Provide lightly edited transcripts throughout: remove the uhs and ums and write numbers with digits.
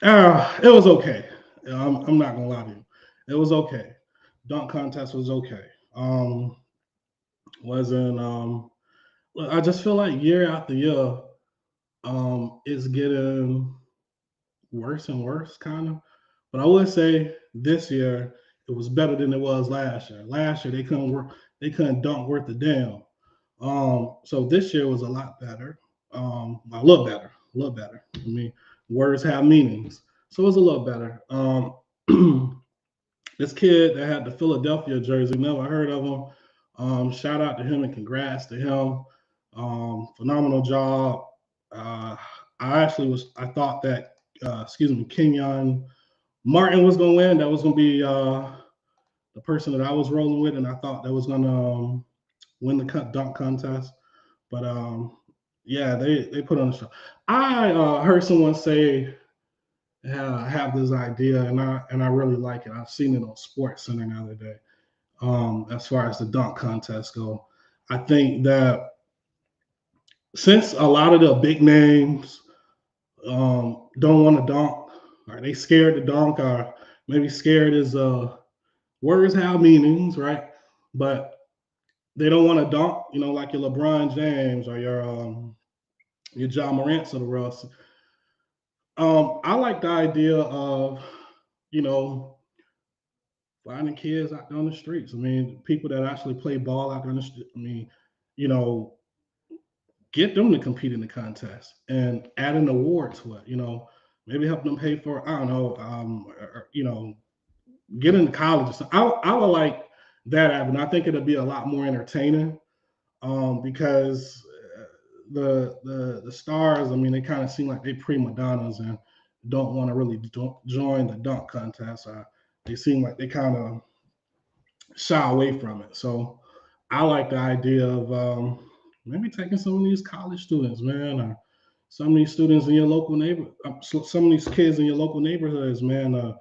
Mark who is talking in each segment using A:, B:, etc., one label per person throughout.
A: It was okay. I'm not gonna lie to you. It was okay. Dunk contest was okay. Wasn't Look, I just feel like year after year, it's getting worse and worse, kind of. But I would say this year it was better than it was last year. Last year they couldn't dunk worth a damn. So this year was a lot better. A little better, a little better. I mean, words have meanings, so it was a little better. This kid that had the Philadelphia jersey, never heard of him. Shout out to him and congrats to him. Phenomenal job. Uh, I thought that, Kenyon Martin was going to win. That was going to be the person that I was rolling with, and I thought that was going to win the dunk contest. But yeah, they put on a show. I heard someone say, yeah, I have this idea, and I really like it. I've seen it on Sports Center the other day. As far as the dunk contest go, I think that since a lot of the big names don't want to dunk, or they scared to dunk, or maybe scared is words have meanings, right? But they don't want to dunk, like your LeBron James or your John Morant of the world. I like the idea of, you know, finding kids out there on the streets. I mean, people that actually play ball out there on the street. I mean, you know, get them to compete in the contest and add an award to it. Maybe help them pay for, I don't know, get into college or something. I would like that avenue. I think it'll be a lot more entertaining because the stars. I mean, they kind of seem like they prima donnas and don't want to really join the dunk contest. They seem like they kind of shy away from it. So I like the idea of maybe taking some of these college students, man, or some of these students in your local neighbor, some of these kids in your local neighborhoods, man,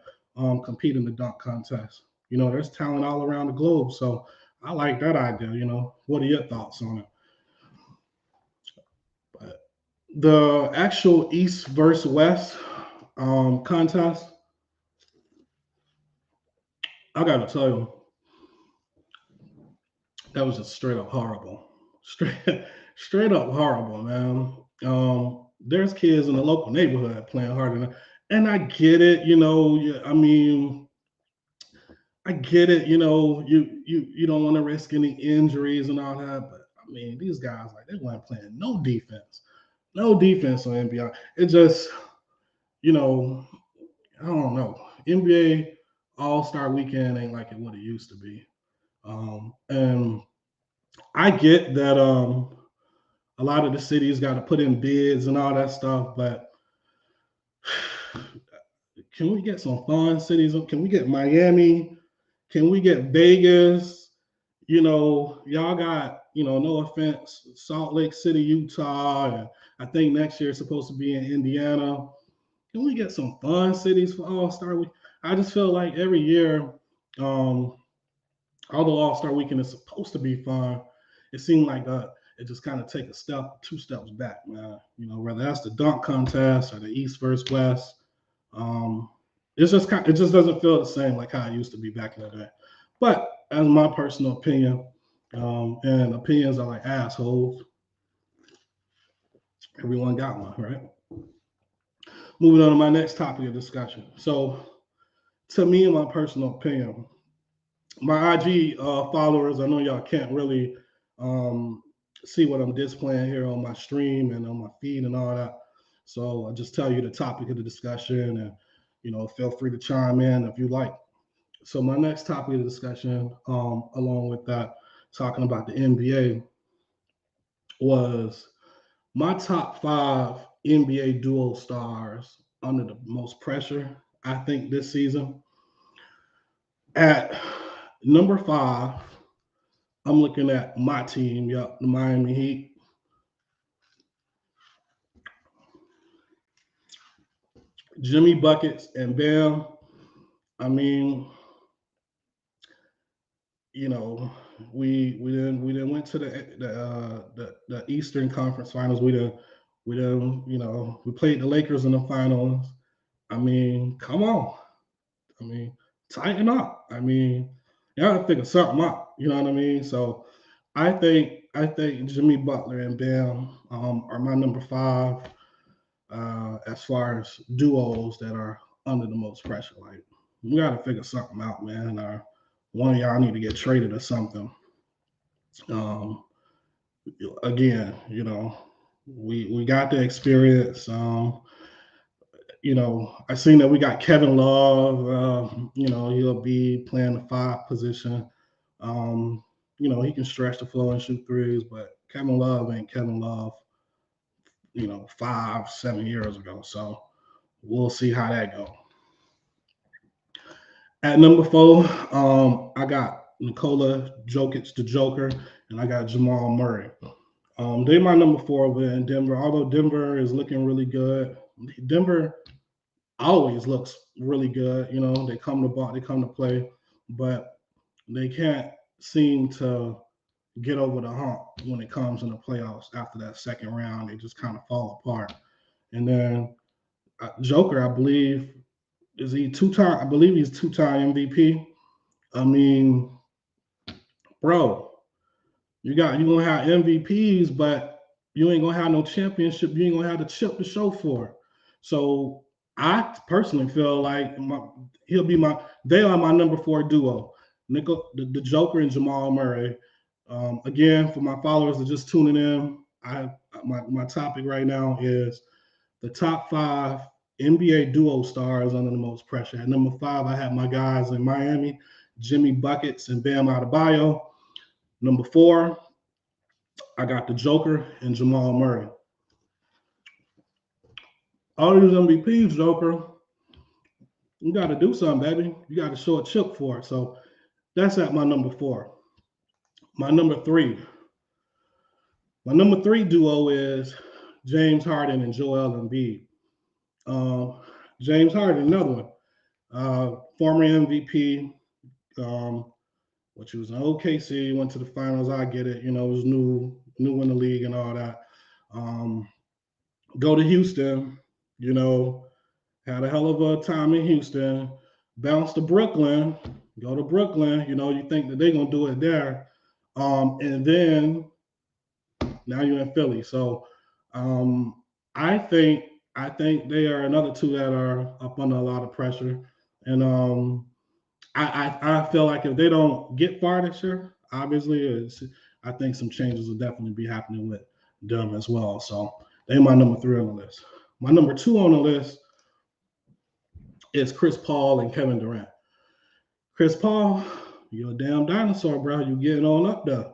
A: compete in the dunk contest. There's talent all around the globe. So I like that idea. What are your thoughts on it? But the actual East versus West contest, I got to tell you, that was just straight up horrible. Straight, straight up horrible, man. There's kids in the local neighborhood playing harder and I get it. I mean, I get it. You don't want to risk any injuries and all that, but I mean, these guys like they weren't playing no defense on NBA. It just, you know, I don't know. NBA All Star Weekend ain't like it what it used to be. And I get that a lot of the cities got to put in bids and all that stuff, but can we get some fun cities? Can we get Miami? Can we get Vegas? Y'all got, no offense, Salt Lake City, Utah, and I think next year it's supposed to be in Indiana. Can we get some fun cities for All Star Week? I just feel like every year, um, although All Star Weekend is supposed to be fun, it seemed like it just kind of take a step, two steps back, man. Whether that's the dunk contest or the East versus West, um, it just doesn't feel the same like how it used to be back in the day. But as my personal opinion, and opinions are like assholes, everyone got one, right? Moving on to my next topic of discussion. So, to me, in my personal opinion, my IG followers, I know y'all can't really um, see what I'm displaying here on my stream and on my feed and all that. So I just tell you the topic of the discussion, and feel free to chime in if you like. So my next topic of discussion, along with that, talking about the NBA, was my top five NBA dual stars under the most pressure. I think this season. At number five, I'm looking at my team, yep, the Miami Heat. Jimmy Buckets and Bam. I mean, you know, we didn't went to the Eastern Conference Finals. We didn't we played the Lakers in the finals. I mean, come on. I mean, tighten up. I mean, you gotta figure something out. You know what I mean? So I think Jimmy Butler and Bam are my number five as far as duos that are under the most pressure. Like we gotta figure something out, man. Or one of y'all need to get traded or something. Um, Again, we got the experience. I seen that we got Kevin Love. He'll be playing the five position. Um, he can stretch the floor and shoot threes, but Kevin Love ain't Kevin Love, 5, 7 years ago. So we'll see how that goes. At number four, I got Nikola Jokic, the Joker, and I got Jamal Murray. They my number four win Denver. Although Denver is looking really good, Denver always looks really good. They come to ball, they come to play, but they can't seem to get over the hump when it comes in the playoffs. After that second round, they just kind of fall apart. And then Joker, I believe, is he two-time? I believe he's two-time MVP. I mean, bro, you gonna have MVPs, but you ain't gonna have no championship. You ain't gonna have the chip to show for it. So I personally feel like he'll be they are my number four duo, the Joker and Jamal Murray. Again, for my followers that are just tuning in, my topic right now is the top five NBA duo stars under the most pressure. At number five, I have my guys in Miami, Jimmy Buckets and Bam Adebayo. Number four, I got the Joker and Jamal Murray. All these MVPs, Joker, you got to do something, baby. You got to show a chip for it. So that's at my number four. My number three. My number three duo is James Harden and Joel Embiid. James Harden, another one. Former MVP, which was in OKC, went to the finals. I get it. It was new in the league and all that. Go to Houston, had a hell of a time in Houston. Bounce to Brooklyn, go to Brooklyn. You think that they're gonna do it there, and then now you're in Philly. So I think they are another two that are up under a lot of pressure, and I feel like if they don't get far this year, obviously, I think some changes will definitely be happening with them as well. So they're my number three on the list. My number two on the list is Chris Paul and Kevin Durant. Chris Paul, you're a damn dinosaur, bro. You getting on up there.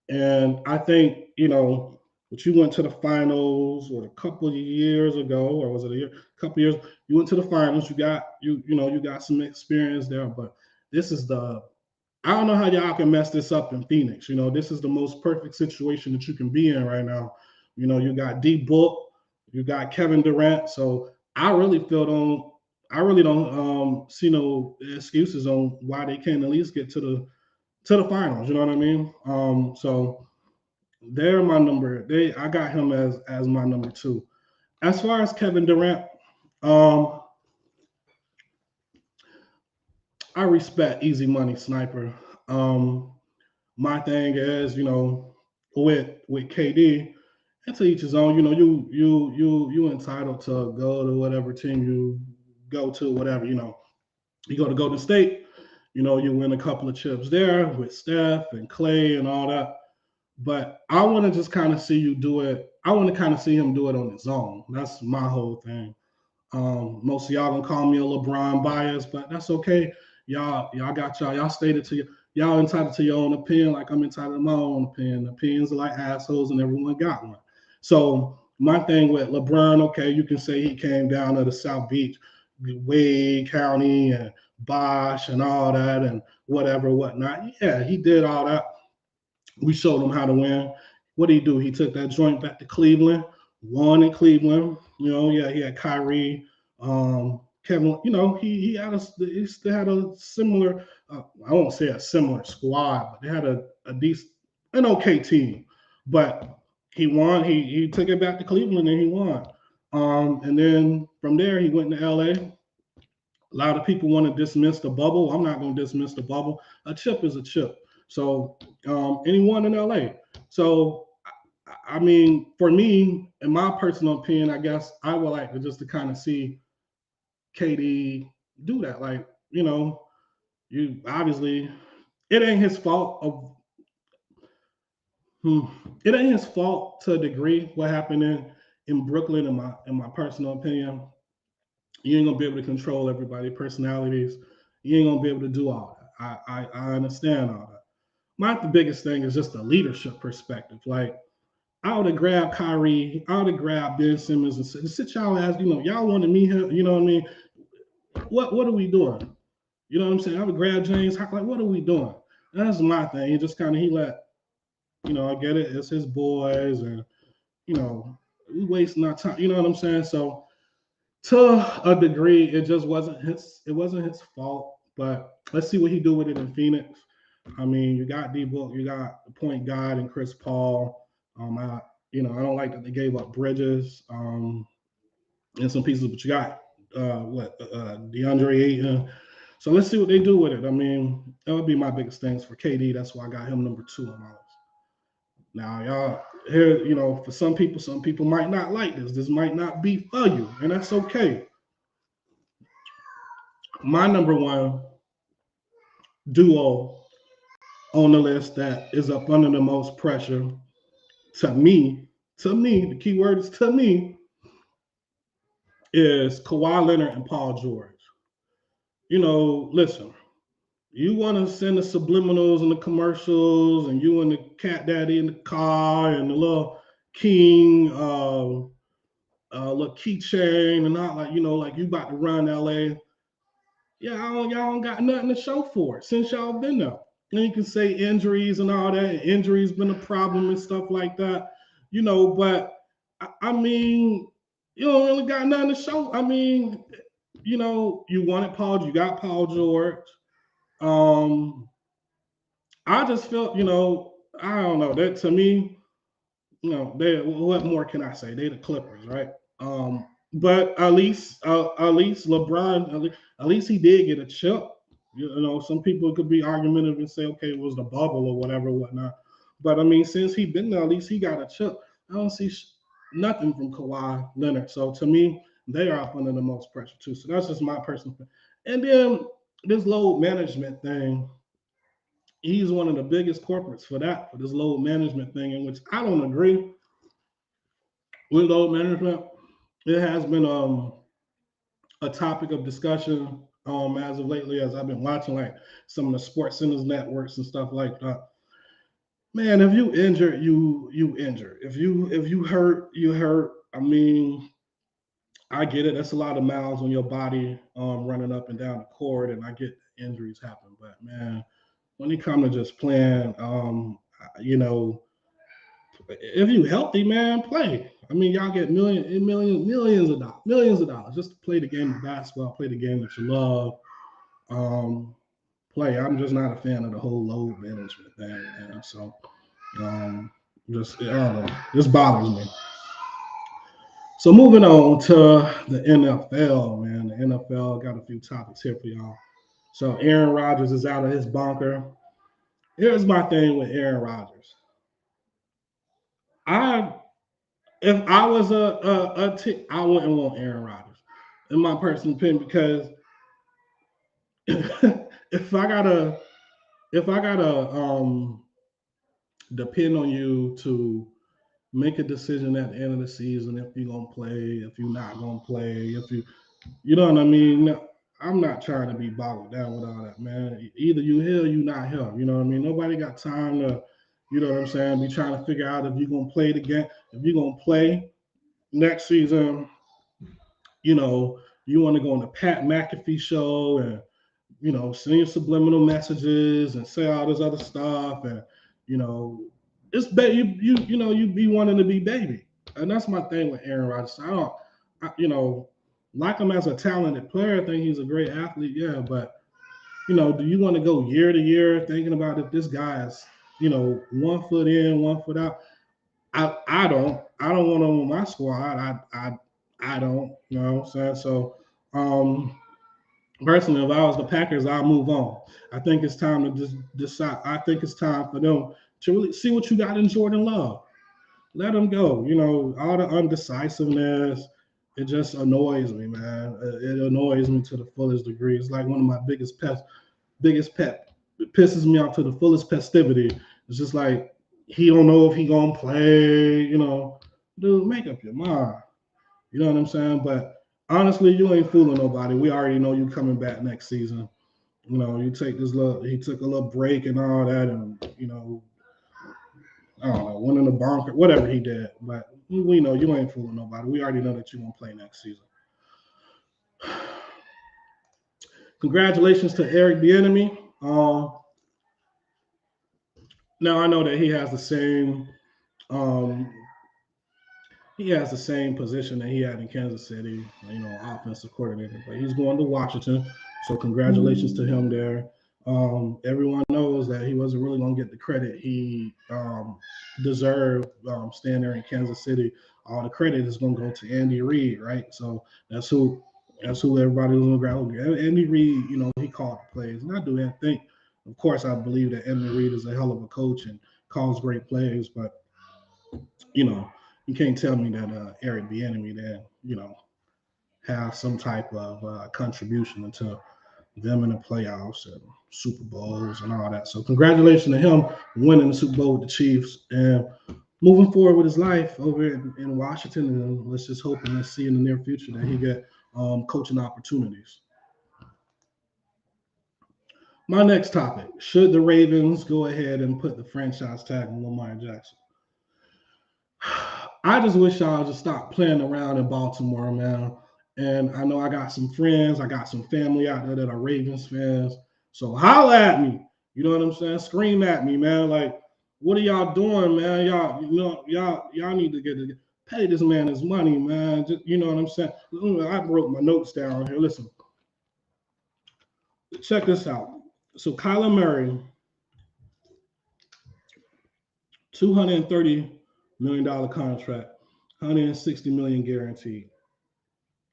A: And I think, but you went to the finals a couple of years ago, or was it a couple years? You went to the finals. You got some experience there, but this is I don't know how y'all can mess this up in Phoenix. This is the most perfect situation that you can be in right now. You got D Book, you got Kevin Durant. So I really don't see no excuses on why they can't at least get to the finals. You know what I mean? So they're my number. I got him as my number two. As far as Kevin Durant, I respect Easy Money Sniper. My thing is, with KD, and to each his own. You entitled to go to whatever team you go to, whatever. You go to Golden State. You win a couple of chips there with Steph and Clay and all that. But I want to just kind of see you do it. I want to kind of see him do it on his own. That's my whole thing. Most of y'all gonna call me a LeBron bias, but that's okay. Y'all got y'all stated to y'all entitled to your own opinion, like I'm entitled to my own opinion. Opinions are like assholes, and everyone got one. So my thing with LeBron, okay, you can say he came down to the South Beach, Wade County, and Bosch, and all that, and whatnot. Yeah, he did all that. We showed him how to win. What did he do? He took that joint back to Cleveland, won in Cleveland. He had Kyrie, Kevin. He still had a similar. I won't say a similar squad, but they had a decent, an okay team. But he won. He took it back to Cleveland and he won. And then from there he went to LA. A lot of people want to dismiss the bubble. I'm not going to dismiss the bubble. A chip is a chip. So anyone in LA. So I mean, for me, in my personal opinion, I guess I would like to just to kind of see KD do that. Like, you obviously it ain't his fault of it ain't his fault to a degree what happened in Brooklyn in my personal opinion. You ain't gonna be able to control everybody's personalities. You ain't gonna be able to do all that. I understand all that. The biggest thing is just the leadership perspective. Like I would have grabbed Kyrie, I would have grabbed Ben Simmons and sit y'all as, y'all wanted me here, you know what I mean? What are we doing? You know what I'm saying? I would grab James, like, what are we doing? That's my thing. He just kind of, he let, I get it, it's his boys, and, we wasting our time, you know what I'm saying? So to a degree, it wasn't his fault, but let's see what he do with it in Phoenix. I mean, you got D Book, you got the point guard and Chris Paul. I don't like that they gave up Bridges and some pieces, but you got DeAndre Ayton. So let's see what they do with it. I mean, that would be my biggest things for KD. That's why I got him number 2 on my list. Now, y'all here, for some people might not like this. This might not be for you, and that's okay. My number 1 duo on the list that is up under the most pressure to me, the key word is to me, is Kawhi Leonard and Paul George. Listen, you want to send the subliminals and the commercials, and you and the cat daddy in the car, and the little king, little keychain, and not like like you about to run LA. Yeah, y'all don't got nothing to show for it since y'all been there. And you can say injuries and all that. Injuries been a problem and stuff like that, But I mean, you don't really got nothing to show. I mean, you wanted Paul, you got Paul George. I just felt, I don't know. That to me, they what more can I say? They the Clippers, right? But at least LeBron, at least he did get a chip. Some people could be argumentative and say, okay, it was the bubble or whatever, whatnot. But I mean, since he been there, at least he got a chip. I don't see nothing from Kawhi Leonard. So to me, they are up under the most pressure too. So that's just my personal thing. And then this load management thing, he's one of the biggest corporates for this load management thing, in which I don't agree with load management. It has been a topic of discussion as of lately, as I've been watching like some of the Sports Centers networks and stuff like that. Man, if you injured, you injured. If you hurt, you hurt. I mean, I get it. That's a lot of miles on your body running up and down the court, and I get injuries happen. But man, when it comes to just playing, if you healthy, man, play. I mean, y'all get millions of dollars just to play the game of basketball, play the game that you love. Play. I'm just not a fan of the whole load management thing, man. So, just I don't know, this bothers me. So moving on to the NFL, man. The NFL got a few topics here for y'all. So Aaron Rodgers is out of his bunker. Here's my thing with Aaron Rodgers. If I was I wouldn't want Aaron Rodgers, in my personal opinion, because if I gotta depend on you to make a decision at the end of the season, if you're gonna play, if you're not gonna play, you know what I mean. No, I'm not trying to be boggled down with all that, man. Either you here, or you not here. You know what I mean. Nobody got time to, you know what I'm saying, be trying to figure out if you're gonna play the game, if you're gonna play next season. You want to go on the Pat McAfee show and send subliminal messages and say all this other stuff, and it's you be wanting to be baby, and that's my thing with Aaron Rodgers. I don't, like him as a talented player. I think he's a great athlete, yeah, but do you want to go year to year thinking about if this guy is 1 foot in, 1 foot out? I don't want him on my squad. I don't, you know what I'm saying? So Personally, if I was the Packers, I'll move on. I think it's time to just decide. I think it's time for them to really see what you got in Jordan Love. Let him go. You know, all the undecisiveness, it just annoys me, man. It annoys me to the fullest degree. It's like one of my biggest pet. It pisses me off to the fullest festivity. It's just like he don't know if he gonna play. You know, dude, make up your mind. You know what I'm saying? But honestly, you ain't fooling nobody. We already know you coming back next season. You know, you take this little. He took a little break and all that, and you know, I don't know, went in the bunker, whatever he did. But we know you ain't fooling nobody. We already know that you're gonna play next season. Congratulations to Eric Bieniemy. Now I know that um, he has the same position that he had in Kansas City, you know, offensive coordinator. But he's going to Washington, so congratulations to him there. Everyone knows that he wasn't really going to get the credit he deserved staying there in Kansas City. All the credit is going to go to Andy Reid, right? So that's who everybody was going to grab. Andy Reid, you know, he called the plays, and I do that. Think, of course, I believe that Andy Reid is a hell of a coach and calls great plays, but you know, you can't tell me that Eric Bieniemy then, you know, have some type of contribution into them in the playoffs and Super Bowls and all that. So congratulations to him winning the Super Bowl with the Chiefs and moving forward with his life over in Washington. And let's just hope and let's see in the near future that he get coaching opportunities. My next topic: should the Ravens go ahead and put the franchise tag on Lamar Jackson? I just wish y'all just stop playing around in Baltimore, man. And I know I got some friends, I got some family out there that are Ravens fans. So holla at me. You know what I'm saying? Scream at me, man. Like, what are y'all doing, man? Y'all need to pay this man his money, man. Just, you know what I'm saying? I wrote my notes down here. Listen, check this out. So Kyler Murray, $230 million contract, 160 million guaranteed.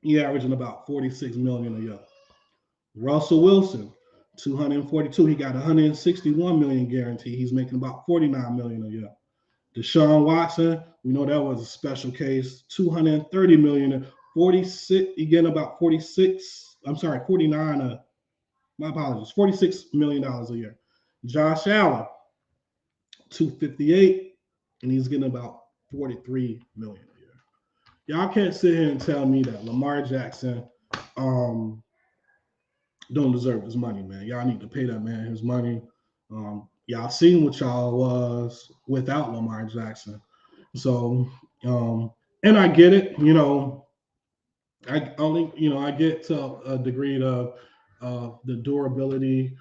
A: He averaging about 46 million a year. Russell Wilson, 242. He got 161 million guaranteed. He's making about 49 million a year. Deshaun Watson, we know that was a special case. 230 million, 46. He getting about 46. I'm sorry, 49. My apologies, $46 million a year. Josh Allen, 258, and he's getting about 43 million a year. Y'all can't sit here and tell me that Lamar Jackson um, don't deserve his money, man. Y'all need to pay that man his money. Y'all seen what y'all was without Lamar Jackson. So, and I get it, you know, I get to a degree of the durability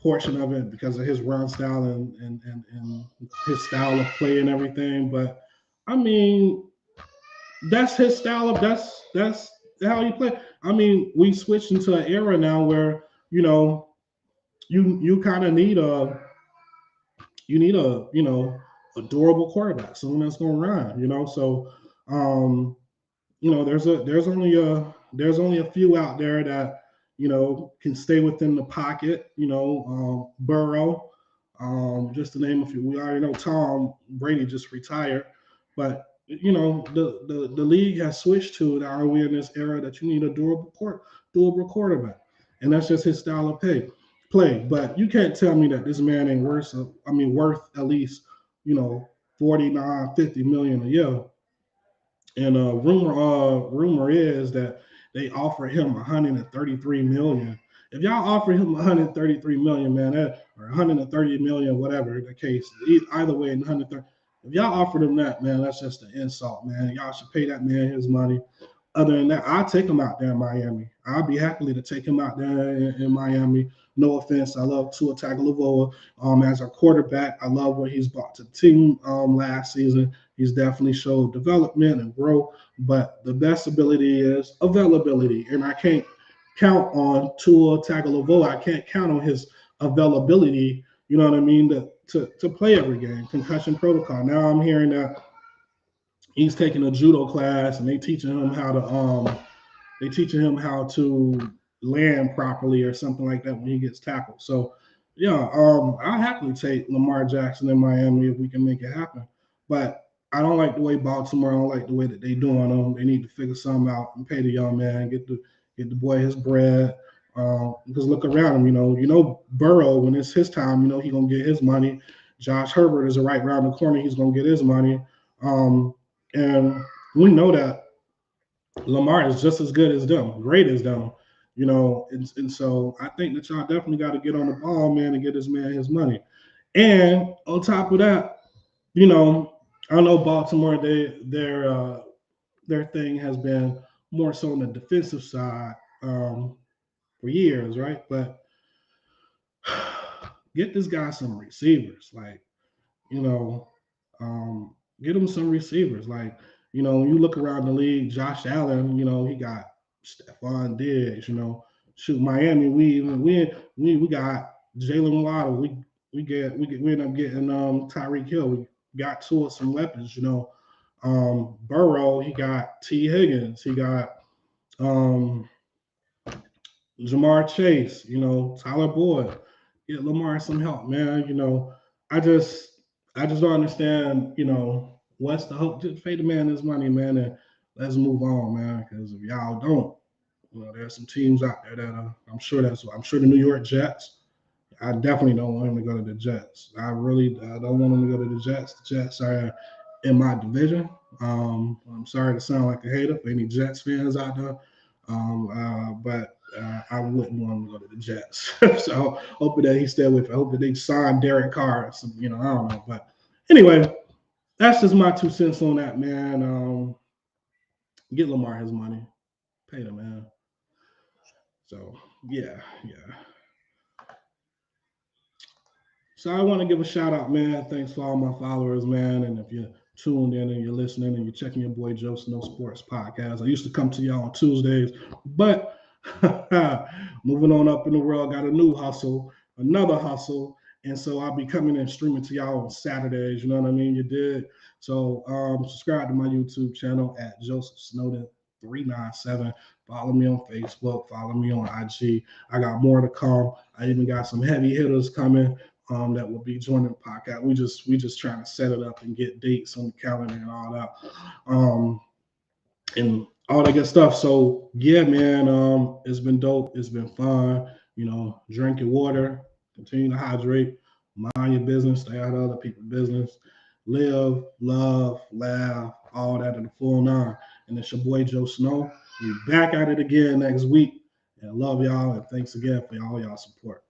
A: portion of it because of his run style and his style of play and everything. But I mean, that's his style of that's how he play. I mean, we switched into an era now where you know you kind of need a a durable quarterback, someone that's going to run. You know, so um, you know there's only a few out there that can stay within the pocket. Burrow, just to name a few. We already know Tom Brady just retired, but the league has switched to now we're in this era that you need a durable quarterback, and that's just his style of play. But you can't tell me that this man ain't worth at least 49, 50 million a year. And rumor is that they offer him 133 million. If y'all offer him 133 million, man, or 130 million, whatever the case, either way, 130. If y'all offered him that, man, that's just an insult, man. Y'all should pay that man his money. Other than that, I'll take him out there in Miami. I'll be happy to take him out there in Miami. No offense, I love Tua Tagovailoa as a quarterback. I love what he's brought to the team last season. He's definitely showed development and growth, but the best ability is availability, and I can't count on Tua Tagovailoa. I can't count on his availability. You know what I mean? To play every game. Concussion protocol. Now I'm hearing that he's taking a judo class, and they teaching him how to land properly or something like that when he gets tackled. So yeah, I'll happily take Lamar Jackson in Miami if we can make it happen. But I don't like the way Baltimore. I don't like the way that they doing them. They need to figure something out and pay the young man, get the boy his bread. Because look around him, Burrow, when it's his time, he gonna get his money. Josh Herbert is right around the corner. He's gonna get his money. And we know that Lamar is just as good as them, great as them, and so I think that y'all definitely got to get on the ball, man, and get this man his money. And on top of that, I know Baltimore, their thing has been more so on the defensive side for years, right? But get this guy some receivers, like you know, get him some receivers. Like, when you look around the league, Josh Allen, he got Stephon Diggs, shoot Miami. We got Jalen Waddle. We end up getting Tyreek Hill. We got two of some weapons, Burrow, he got T. Higgins, he got um Jamar Chase, Tyler Boyd. Get Lamar some help, man. I just I just don't understand, what's the hope? Just pay the man his money, man, and let's move on, man. Because if y'all don't, there's some teams out there that I'm sure the New York Jets. I definitely don't want him to go to the Jets. I don't want him to go to the Jets. The Jets are in my division. I'm sorry to sound like a hater for any Jets fans out there, but I wouldn't want him to go to the Jets. So hoping that he stay with. I hope that they sign Derek Carr. I don't know. But anyway, that's just my 2 cents on that, man. Get Lamar his money, pay the man. So yeah. So I want to give a shout out, man. Thanks for all my followers, man. And if you're tuned in and you're listening and you're checking your boy Joe Snow Sports Podcast, I used to come to y'all on Tuesdays, but moving on up in the world, got a new hustle, another hustle. And so I'll be coming and streaming to y'all on Saturdays. You know what I mean? You did. So subscribe to my YouTube channel at Joseph Snowden 397. Follow me on Facebook. Follow me on IG. I got more to come. I even got some heavy hitters coming that will be joining the podcast. We just trying to set it up and get dates on the calendar and all that, and all that good stuff. So yeah, man, it's been dope. It's been fun. Drink your water, continue to hydrate, mind your business, stay out of other people's business, live, love, laugh, all that in the full nine. And it's your boy Joe Snow. We're back at it again next week. And I love y'all, and thanks again for all y'all support.